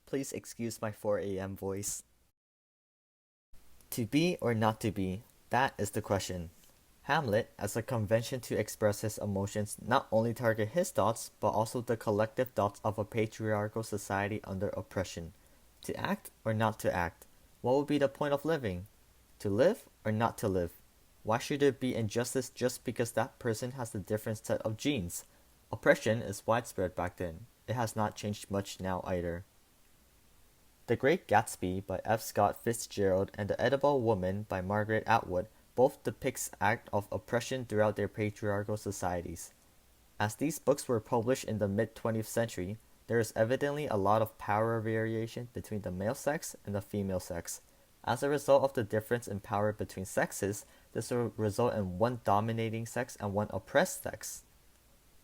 Please excuse my 4 a.m. voice. To be or not to be, that is the question. Hamlet, as a convention to express his emotions, not only target his thoughts, but also the collective thoughts of a patriarchal society under oppression. To act or not to act? What would be the point of living? To live or not to live? Why should there be injustice just because that person has a different set of genes? Oppression is widespread back then. It has not changed much now either. The Great Gatsby by F. Scott Fitzgerald and The Edible Woman by Margaret Atwood both depicts acts of oppression throughout their patriarchal societies. As these books were published in the mid-20th century, there is evidently a lot of power variation between the male sex and the female sex. As a result of the difference in power between sexes, this will result in one dominating sex and one oppressed sex.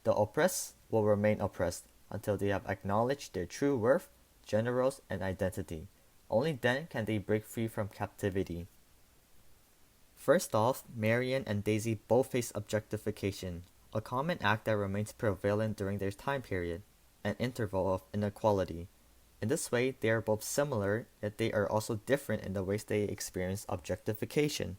The oppressed will remain oppressed until they have acknowledged their true worth, gender roles, and identity. Only then can they break free from captivity. First off, Marian and Daisy both face objectification, a common act that remains prevalent during their time period, an interval of inequality. In this way, they are both similar, yet they are also different in the ways they experience objectification.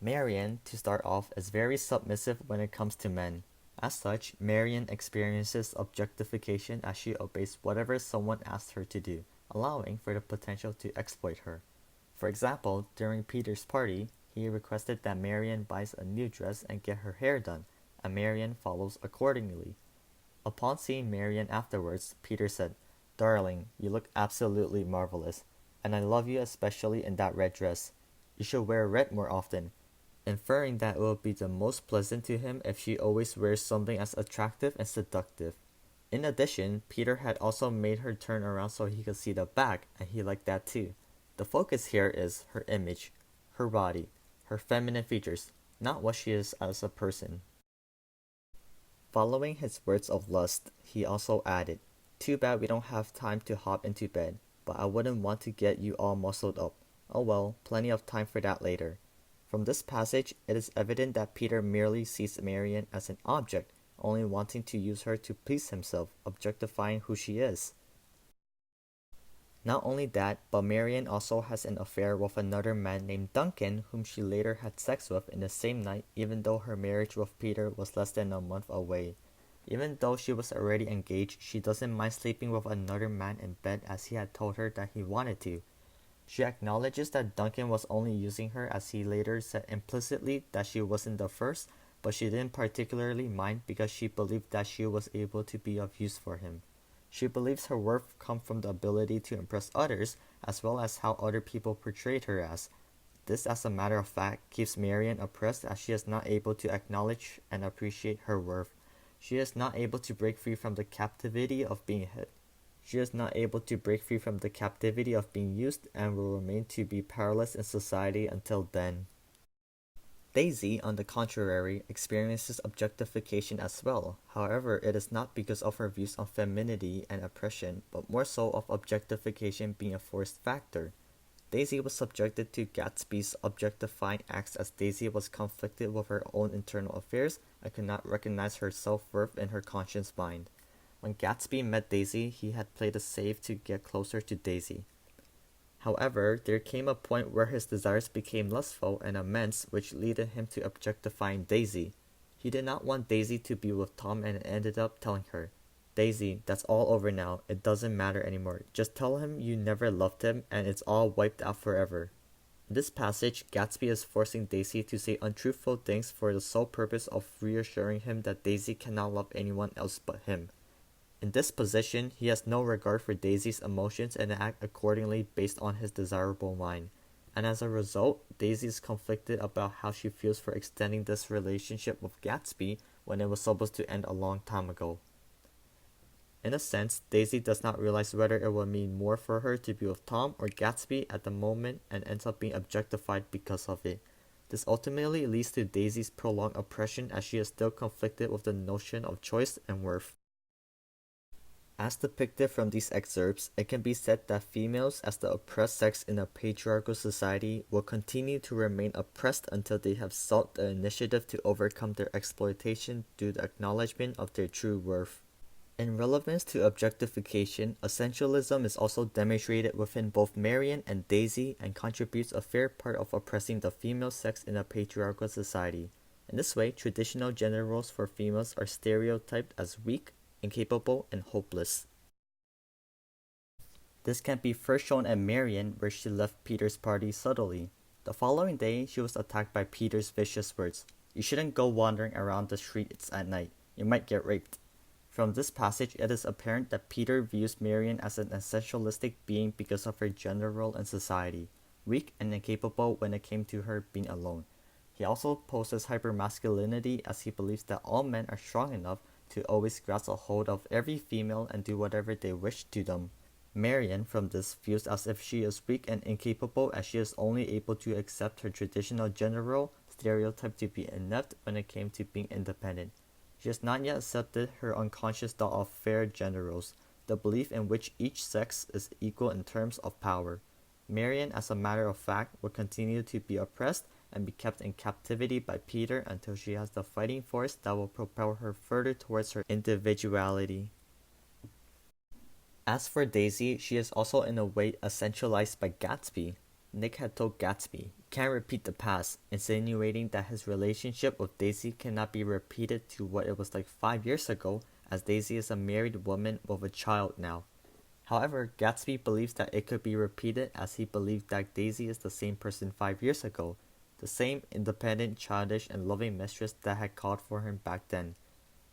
Marian, to start off, is very submissive when it comes to men. As such, Marian experiences objectification as she obeys whatever someone asks her to do, allowing for the potential to exploit her. For example, during Peter's party, he requested that Marian buys a new dress and get her hair done, and Marian follows accordingly. Upon seeing Marian afterwards, Peter said, "Darling, you look absolutely marvelous, and I love you especially in that red dress. You should wear red more often," inferring that it will be the most pleasant to him if she always wears something as attractive and seductive. In addition, Peter had also made her turn around so he could see the back, and he liked that too. The focus here is her image, her body, her feminine features, not what she is as a person. Following his words of lust, he also added, "Too bad we don't have time to hop into bed, but I wouldn't want to get you all muscled up. Oh well, plenty of time for that later." From this passage, it is evident that Peter merely sees Marian as an object, only wanting to use her to please himself, objectifying who she is. Not only that, but Marian also has an affair with another man named Duncan, whom she later had sex with in the same night, even though her marriage with Peter was less than a month away. Even though she was already engaged, she doesn't mind sleeping with another man in bed as he had told her that he wanted to. She acknowledges that Duncan was only using her, as he later said implicitly that she wasn't the first, but she didn't particularly mind because she believed that she was able to be of use for him. She believes her worth comes from the ability to impress others, as well as how other people portrayed her as. This, as a matter of fact, keeps Marian oppressed as she is not able to acknowledge and appreciate her worth. She is not able to break free from the captivity of being hit. She is not able to break free from the captivity of being used and will remain to be powerless in society until then. Daisy, on the contrary, experiences objectification as well. However, it is not because of her views on femininity and oppression, but more so of objectification being a forced factor. Daisy was subjected to Gatsby's objectifying acts as Daisy was conflicted with her own internal affairs and could not recognize her self-worth in her conscious mind. When Gatsby met Daisy, he had played it safe to get closer to Daisy. However, there came a point where his desires became lustful and immense, which led him to objectifying Daisy. He did not want Daisy to be with Tom and ended up telling her, "Daisy, that's all over now. It doesn't matter anymore. Just tell him you never loved him and it's all wiped out forever." In this passage, Gatsby is forcing Daisy to say untruthful things for the sole purpose of reassuring him that Daisy cannot love anyone else but him. In this position, he has no regard for Daisy's emotions and acts accordingly based on his desirable mind. And as a result, Daisy is conflicted about how she feels for extending this relationship with Gatsby when it was supposed to end a long time ago. In a sense, Daisy does not realize whether it will mean more for her to be with Tom or Gatsby at the moment and ends up being objectified because of it. This ultimately leads to Daisy's prolonged oppression as she is still conflicted with the notion of choice and worth. As depicted from these excerpts, it can be said that females, as the oppressed sex in a patriarchal society, will continue to remain oppressed until they have sought the initiative to overcome their exploitation through the acknowledgement of their true worth. In relevance to objectification, essentialism is also demonstrated within both Marian and Daisy and contributes a fair part of oppressing the female sex in a patriarchal society. In this way, traditional gender roles for females are stereotyped as weak, incapable, and hopeless. This can be first shown at Marian, where she left Peter's party subtly. The following day, she was attacked by Peter's vicious words. "You shouldn't go wandering around the streets at night. You might get raped." From this passage, it is apparent that Peter views Marian as an essentialistic being because of her gender role in society, weak and incapable when it came to her being alone. He also poses hypermasculinity as he believes that all men are strong enough to always grasp a hold of every female and do whatever they wish to them. Marian, from this, feels as if she is weak and incapable as she is only able to accept her traditional gender role, stereotyped to be inept when it came to being independent. She has not yet accepted her unconscious thought of fair gender roles, the belief in which each sex is equal in terms of power. Marian, as a matter of fact, will continue to be oppressed and be kept in captivity by Peter until she has the fighting force that will propel her further towards her individuality. As for Daisy, she is also in a way essentialized by Gatsby. Nick had told Gatsby, "You can't repeat the past," insinuating that his relationship with Daisy cannot be repeated to what it was like 5 years ago, as Daisy is a married woman with a child now. However, Gatsby believes that it could be repeated as he believed that Daisy is the same person 5 years ago, the same independent, childish, and loving mistress that had called for him back then.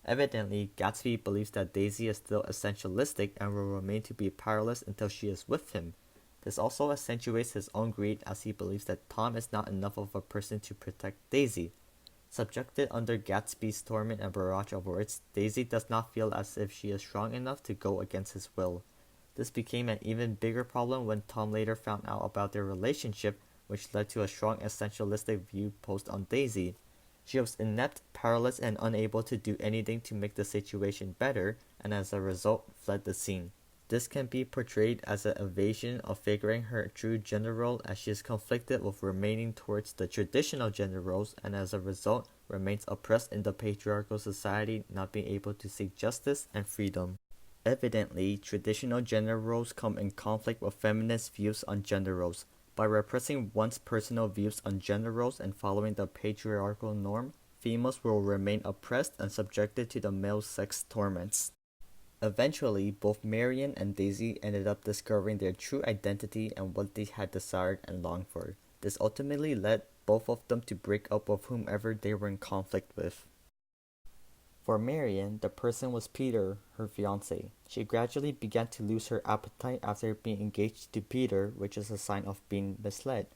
Evidently, Gatsby believes that Daisy is still essentialistic and will remain to be powerless until she is with him. This also accentuates his own greed as he believes that Tom is not enough of a person to protect Daisy. Subjected under Gatsby's torment and barrage of words, Daisy does not feel as if she is strong enough to go against his will. This became an even bigger problem when Tom later found out about their relationship, which led to a strong essentialistic view posed on Daisy. She was inept, powerless, and unable to do anything to make the situation better, and as a result, fled the scene. This can be portrayed as an evasion of figuring her true gender role as she is conflicted with remaining towards the traditional gender roles and as a result remains oppressed in the patriarchal society, not being able to seek justice and freedom. Evidently, traditional gender roles come in conflict with feminist views on gender roles. By repressing one's personal views on gender roles and following the patriarchal norm, females will remain oppressed and subjected to the male sex torments. Eventually, both Marian and Daisy ended up discovering their true identity and what they had desired and longed for. This ultimately led both of them to break up with whomever they were in conflict with. For Marian, the person was Peter, her fiancé. She gradually began to lose her appetite after being engaged to Peter, which is a sign of being misled.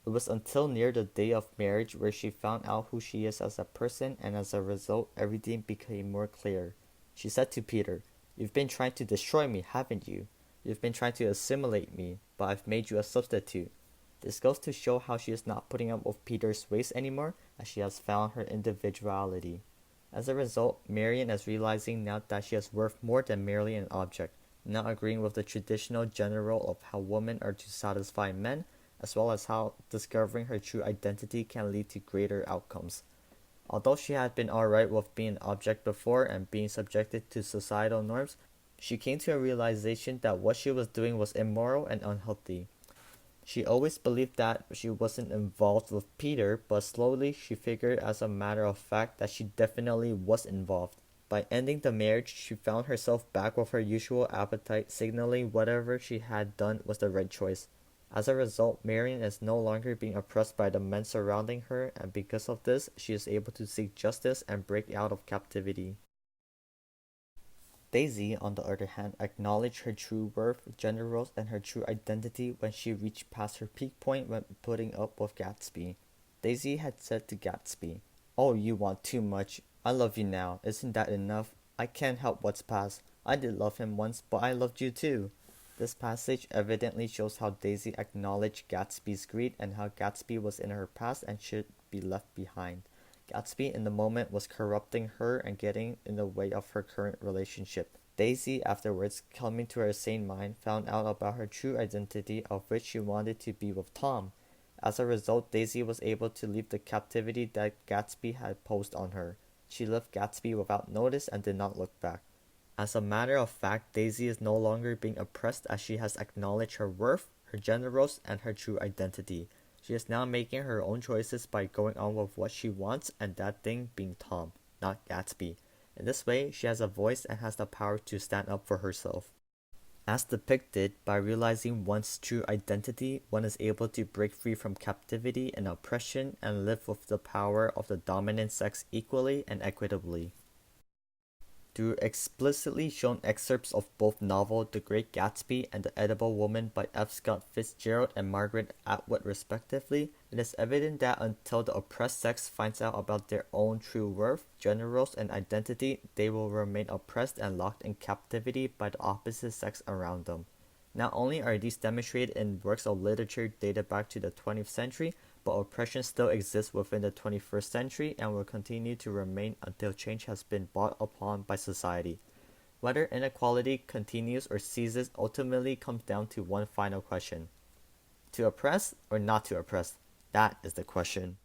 It was until near the day of marriage where she found out who she is as a person, and as a result, everything became more clear. She said to Peter, "You've been trying to destroy me, haven't you? You've been trying to assimilate me, but I've made you a substitute." This goes to show how she is not putting up with Peter's ways anymore, as she has found her individuality. As a result, Marian is realizing now that she is worth more than merely an object, not agreeing with the traditional gender role of how women are to satisfy men, as well as how discovering her true identity can lead to greater outcomes. Although she had been alright with being an object before and being subjected to societal norms, she came to a realization that what she was doing was immoral and unhealthy. She always believed that she wasn't involved with Peter, but slowly she figured as a matter of fact that she definitely was involved. By ending the marriage, she found herself back with her usual appetite, signaling whatever she had done was the right choice. As a result, Marian is no longer being oppressed by the men surrounding her, and because of this, she is able to seek justice and break out of captivity. Daisy, on the other hand, acknowledged her true worth, gender roles, and her true identity when she reached past her peak point when putting up with Gatsby. Daisy had said to Gatsby, "Oh, you want too much. I love you now. Isn't that enough? I can't help what's past. I did love him once, but I loved you too." This passage evidently shows how Daisy acknowledged Gatsby's greed and how Gatsby was in her past and should be left behind. Gatsby in the moment was corrupting her and getting in the way of her current relationship. Daisy, afterwards, coming to her sane mind, found out about her true identity, of which she wanted to be with Tom. As a result, Daisy was able to leave the captivity that Gatsby had posed on her. She left Gatsby without notice and did not look back. As a matter of fact, Daisy is no longer being oppressed as she has acknowledged her worth, her gender roles, and her true identity. She is now making her own choices by going on with what she wants, and that thing being Tom, not Gatsby. In this way, she has a voice and has the power to stand up for herself. As depicted, by realizing one's true identity, one is able to break free from captivity and oppression and live with the power of the dominant sex equally and equitably. Through explicitly shown excerpts of both novel The Great Gatsby and The Edible Woman by F. Scott Fitzgerald and Margaret Atwood respectively, it is evident that until the oppressed sex finds out about their own true worth, gender roles, and identity, they will remain oppressed and locked in captivity by the opposite sex around them. Not only are these demonstrated in works of literature dated back to the 20th century, but oppression still exists within the 21st century and will continue to remain until change has been brought upon by society. Whether inequality continues or ceases ultimately comes down to one final question. To oppress or not to oppress? That is the question.